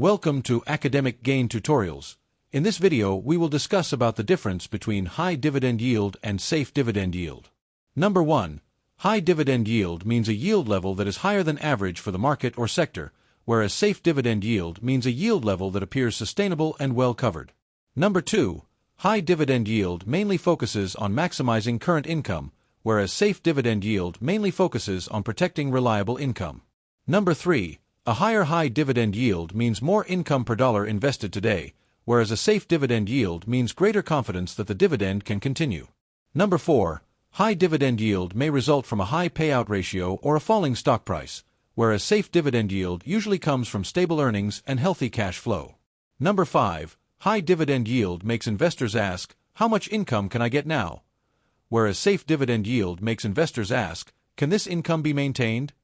Welcome to Academic Gain Tutorials. In this video, we will discuss about the difference between high dividend yield and safe dividend yield. Number 1. High dividend yield means a yield level that is higher than average for the market or sector, whereas safe dividend yield means a yield level that appears sustainable and well covered. Number 2. High dividend yield mainly focuses on maximizing current income, whereas safe dividend yield mainly focuses on protecting reliable income. Number 3. A higher high dividend yield means more income per dollar invested today, whereas a safe dividend yield means greater confidence that the dividend can continue. Number 4. High dividend yield may result from a high payout ratio or a falling stock price, whereas safe dividend yield usually comes from stable earnings and healthy cash flow. Number 5. High dividend yield makes investors ask, "How much income can I get now?" Whereas safe dividend yield makes investors ask, "Can this income be maintained?"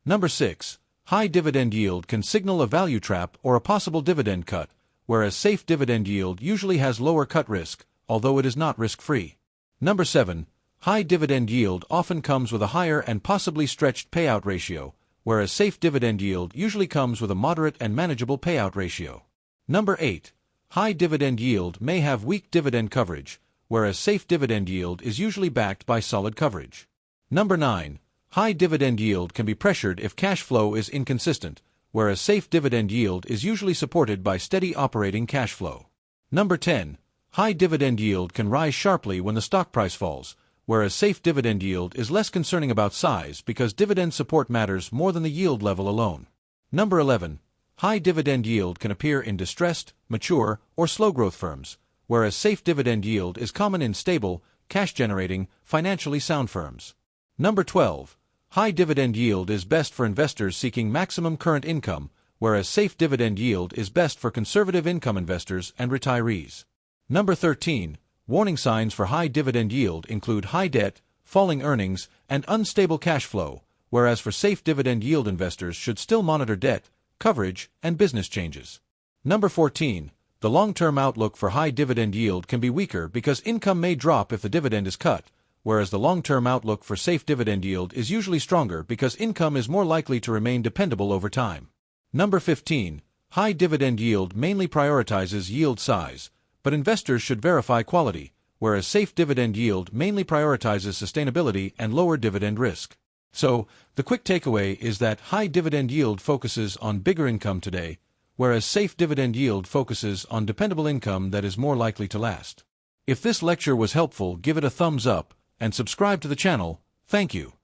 Number 6. High dividend yield can signal a value trap or a possible dividend cut, whereas safe dividend yield usually has lower cut risk, although it is not risk-free. Number 7. High dividend yield often comes with a higher and possibly stretched payout ratio, whereas safe dividend yield usually comes with a moderate and manageable payout ratio. Number 8. High dividend yield may have weak dividend coverage, whereas safe dividend yield is usually backed by solid coverage. Number 9. High dividend yield can be pressured if cash flow is inconsistent, whereas safe dividend yield is usually supported by steady operating cash flow. Number 10. High dividend yield can rise sharply when the stock price falls, whereas safe dividend yield is less concerning about size because dividend support matters more than the yield level alone. Number 11. High dividend yield can appear in distressed, mature, or slow-growth firms, whereas safe dividend yield is common in stable, cash-generating, financially sound firms. Number 12. High dividend yield is best for investors seeking maximum current income, whereas safe dividend yield is best for conservative income investors and retirees. Number 13. Warning signs for high dividend yield include high debt, falling earnings, and unstable cash flow, whereas for safe dividend yield investors should still monitor debt, coverage, and business changes. Number 14. The long-term outlook for high dividend yield can be weaker because income may drop if the dividend is cut, whereas the long-term outlook for safe dividend yield is usually stronger because income is more likely to remain dependable over time. Number 15. High dividend yield mainly prioritizes yield size, but investors should verify quality, whereas safe dividend yield mainly prioritizes sustainability and lower dividend risk. So, the quick takeaway is that high dividend yield focuses on bigger income today, whereas safe dividend yield focuses on dependable income that is more likely to last. If this lecture was helpful, give it a thumbs up and subscribe to the channel. Thank you.